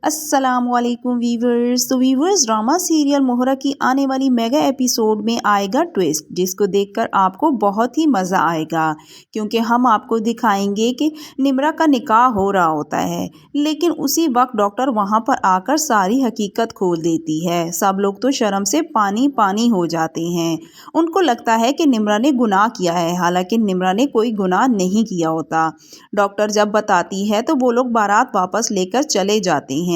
अस्सलाम वालेकुम वीवर्स। तो वीवर्स, ड्रामा सीरियल मोहरा की आने वाली मेगा एपिसोड में आएगा ट्विस्ट, जिसको देखकर आपको बहुत ही मज़ा आएगा, क्योंकि हम आपको दिखाएंगे कि निम्रा का निकाह हो रहा होता है, लेकिन उसी वक्त डॉक्टर वहां पर आकर सारी हकीकत खोल देती है। सब लोग तो शर्म से पानी पानी हो जाते हैं। उनको लगता है कि निम्रा ने गुनाह किया है, हालांकि निम्रा ने कोई गुनाह नहीं किया होता। डॉक्टर जब बताती है तो वो लोग बारात वापस लेकर चले जाते हैं।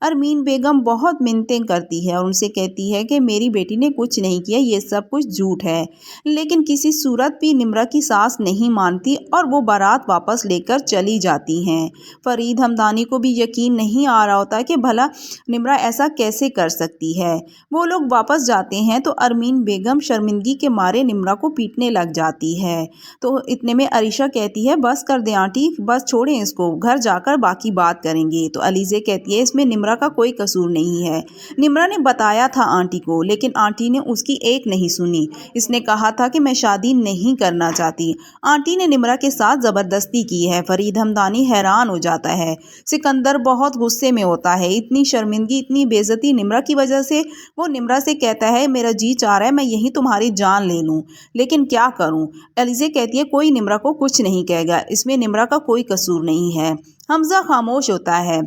अरमीन बेगम बहुत मिन्नतें करती है और उनसे कहती है कि मेरी बेटी ने कुछ नहीं किया, ये सब कुछ झूठ है, लेकिन किसी सूरत भी निम्रा की सास नहीं मानती और वो बारात वापस लेकर चली जाती हैं। फरीद हमदानी को भी यकीन नहीं आ रहा होता कि भला निम्रा ऐसा कैसे कर सकती है। वो लोग वापस जाते हैं तो अरमीन बेगम शर्मिंदगी के मारे निम्रा को पीटने लग जाती है। तो इतने में अरीशा कहती है, बस कर दे आंटी, बस छोड़ें इसको, घर जाकर बाकी बात करेंगे। तो अलीज़े कहती है, इसमें निम्रा का कोई कसूर नहीं है। निम्रा ने बताया था आंटी को, लेकिन आंटी ने उसकी एक नहीं सुनी। इसने कहा था कि मैं शादी नहीं करना चाहती। आंटी ने निम्रा के साथ ज़बरदस्ती की है। फरीद हमदानी हैरान हो जाता है। सिकंदर बहुत गुस्से में होता है। इतनी शर्मिंदगी, इतनी बेइज्जती निम्रा की वजह से। वो निम्रा से कहता है, मेरा जी चाह रहा है मैं यहीं तुम्हारी जान ले लूँ, लेकिन क्या करूँ। अलीज़े कहती है, कोई निम्रा को कुछ नहीं कहेगा, इसमें निम्रा का कोई कसूर नहीं है। हमजा खामोश होता है।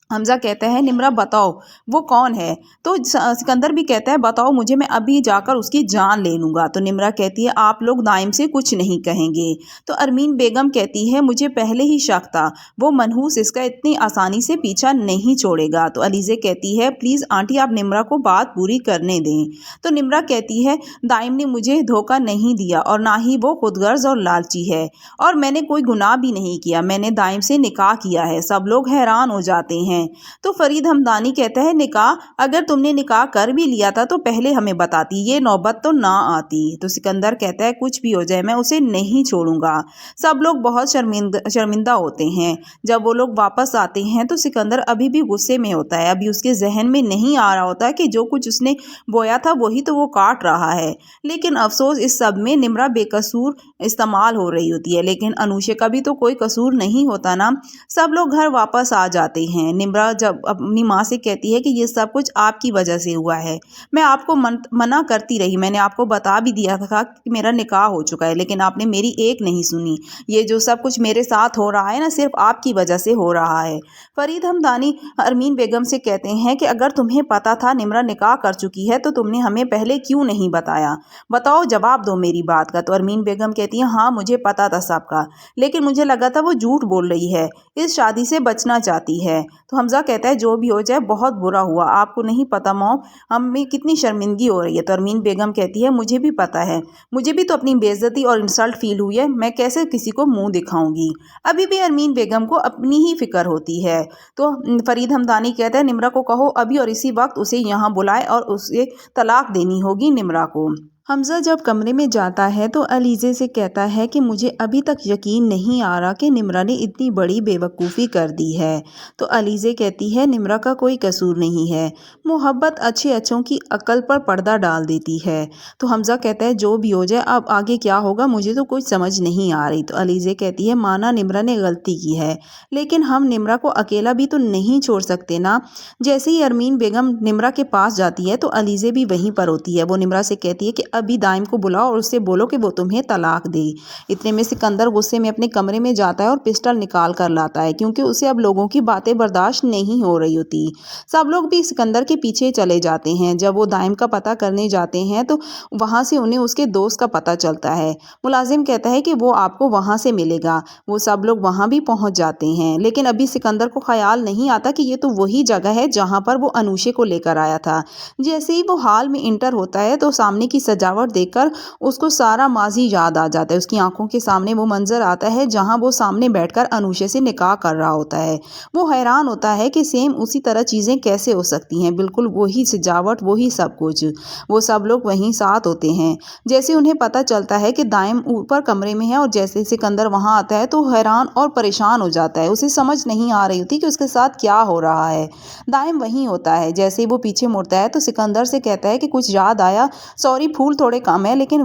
हमजा कहता है, निम्रा बताओ वो कौन है। तो सिकंदर भी कहता है, बताओ मुझे, मैं अभी जाकर उसकी जान ले लूँगा। तो निम्रा कहती है, आप लोग दाइम से कुछ नहीं कहेंगे। तो अरमीन बेगम कहती है, मुझे पहले ही शक था, वो मनहूस इसका इतनी आसानी से पीछा नहीं छोड़ेगा। तो अलीज़े कहती है, प्लीज़ आंटी आप निम्रा को बात पूरी करने दें। तो निम्रा कहती है, दाइम ने मुझे धोखा नहीं दिया और ना ही वो खुदगर्ज और लालची है, और मैंने कोई गुनाह भी नहीं किया, मैंने दाइम से निकाह किया है। सब लोग हैरान हो जाते हैं। तो फरीद हमदानी कहता है, निकाह, अगर तुमने निकाह कर भी लिया था तो पहले हमें बताती, ये नौबत तो ना आती। तो सिकंदर कहता है, कुछ भी हो जाए मैं उसे नहीं छोड़ूंगा। सब लोग बहुत शर्मिंदा होते हैं। जब वो लोग वापस आते हैं तो सिकंदर अभी भी गुस्से में होता है। अभी उसके जहन में नहीं आ रहा होता कि जो कुछ उसने बोया था वही तो वो काट रहा है। लेकिन अफसोस, इस सब में निम्रा बेकसूर इस्तेमाल हो रही होती है, लेकिन अनुषे का भी तो कोई कसूर नहीं होता ना। सब लोग घर वापस आ जाते हैं। निम्रा जब अपनी माँ से कहती है कि ये सब कुछ आपकी वजह से हुआ है, मैं आपको मना करती रही, मैंने आपको बता भी दिया था कि मेरा निकाह हो चुका है, लेकिन आपने मेरी एक नहीं सुनी। ये जो सब कुछ मेरे साथ हो रहा है ना, सिर्फ आपकी वजह से हो रहा है। फरीद हमदानी अरमीन बेगम से कहते हैं कि अगर तुम्हें पता था निम्रा निकाह कर चुकी है तो तुमने हमें पहले क्यों नहीं बताया, बताओ, जवाब दो मेरी बात का। तो अरमीन बेगम कहती है, हाँ मुझे पता था सबका, लेकिन मुझे लगा था वो झूठ बोल रही है, इस शादी से बचना चाहती है। तो हमजा कहता है, जो भी हो जाए बहुत बुरा हुआ, आपको नहीं पता मॉम, हमें कितनी शर्मिंदगी हो रही है। तो अरमीन बेगम कहती है, मुझे भी पता है, मुझे भी तो अपनी बेइज्जती और इंसल्ट फील हुई है, मैं कैसे किसी को मुंह दिखाऊंगी। अभी भी अरमीन बेगम को अपनी ही फिक्र होती है। तो फरीद हमदानी कहता है, निम्रा को कहो अभी और इसी वक्त उसे यहाँ बुलाए और उसे तलाक देनी होगी निम्रा को। हमजा जब कमरे में जाता है तो अलीज़े से कहता है कि मुझे अभी तक यकीन नहीं आ रहा कि निम्रा ने इतनी बड़ी बेवकूफ़ी कर दी है। तो अलीज़े कहती है, निम्रा का कोई कसूर नहीं है, मोहब्बत अच्छे अच्छों की अक्ल पर पर्दा डाल देती है। तो हमजा कहता है, जो भी हो जाए अब आगे क्या होगा मुझे तो कुछ समझ नहीं आ रही। तो अलीज़े कहती है, माना निम्रा ने गलती की है, लेकिन हम निम्रा को अकेला भी तो नहीं छोड़ सकते ना। जैसे ही अरमीन बेगम निम्रा के पास जाती है तो अलीज़े भी वहीं पर होती है। वो निम्रा से कहती है कि अभी दाइम को बुलाओ और उससे बोलो कि वो तुम्हें तलाक दे। इतने में सिकंदर गुस्से में अपने कमरे में जाता है और पिस्टल निकाल कर लाता है, क्योंकि उसे अब लोगों की बातें बर्दाश्त नहीं हो रही होती। सब लोग भी सिकंदर के पीछे चले जाते हैं। जब वो दाइम का पता करने जाते हैं तो वहां से उन्हें उसके दोस्त का पता चलता है। मुलाजिम कहता है कि वो आपको वहां से मिलेगा। वो सब लोग वहां भी पहुंच जाते हैं, लेकिन अभी सिकंदर को ख्याल नहीं आता कि ये तो वही जगह है जहां पर वो अनुषे को लेकर आया था। जैसे ही वो हॉल में इंटर होता है तो सामने की सजावट देखकर उसको सारा माजी याद आ जाता है। उसकी आंखों के सामने वो मंजर आता है जहां वो सामने बैठकर अनुषे से निकाह कर रहा होता है। वो हैरान होता है कि सेम उसी तरह चीज़ें कैसे हो सकती हैं, बिल्कुल वही सजावट, वही सब कुछ। वो सब लोग वहीं साथ होते हैं। जैसे उन्हें पता चलता है कि दाइम ऊपर कमरे में है और जैसे सिकंदर वहां आता है तो हैरान और परेशान हो जाता है। उसे समझ नहीं आ रही होती कि उसके साथ क्या हो रहा है। दाइम वहीं होता है। जैसे ही वो पीछे मुड़ता है तो सिकंदर से कहता है कि कुछ याद आया, सॉरी भूल پھول تھوڑے کم ہیں لیکن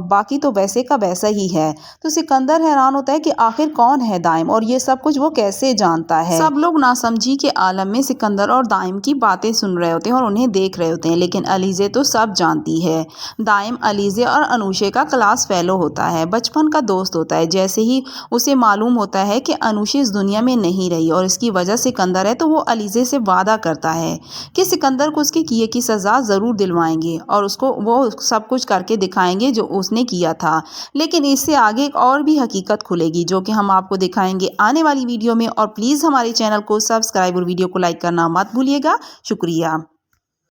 باقی تو ویسے کا ویسا ہی ہے۔ تو سکندر حیران ہوتا ہے کہ آخر کون ہے دائم اور یہ سب کچھ وہ کیسے جانتا ہے۔ سب لوگ ناسمجھی کے عالم میں سکندر اور دائم کی باتیں سن رہے ہوتے ہیں اور انہیں دیکھ رہے ہوتے ہیں، لیکن علیزے تو سب جانتی ہے۔ دائم علیزے اور انوشے کا کلاس فیلو ہوتا ہے، بچپن کا دوست ہوتا ہے۔ جیسے ہی اسے معلوم ہوتا ہے کہ انوشے اس دنیا میں نہیں رہی اور اس کی وجہ سکندر ہے، تو وہ علیزے سے وعدہ کرتا ہے کہ سکندر کو اس کے کیے کی سزا ضرور دلوائیں گے اور اس کو وہ سب کچھ کر کے دکھائیں گے جو اس نے کیا تھا۔ لیکن اس سے آگے ایک اور بھی حقیقت کھلے گی جو کہ ہم آپ کو دکھائیں گے آنے والی ویڈیو میں، اور پلیز ہمارے چینل کو سبسکرائب اور ویڈیو کو لائک کرنا مت بھولیے گا۔ شکریہ۔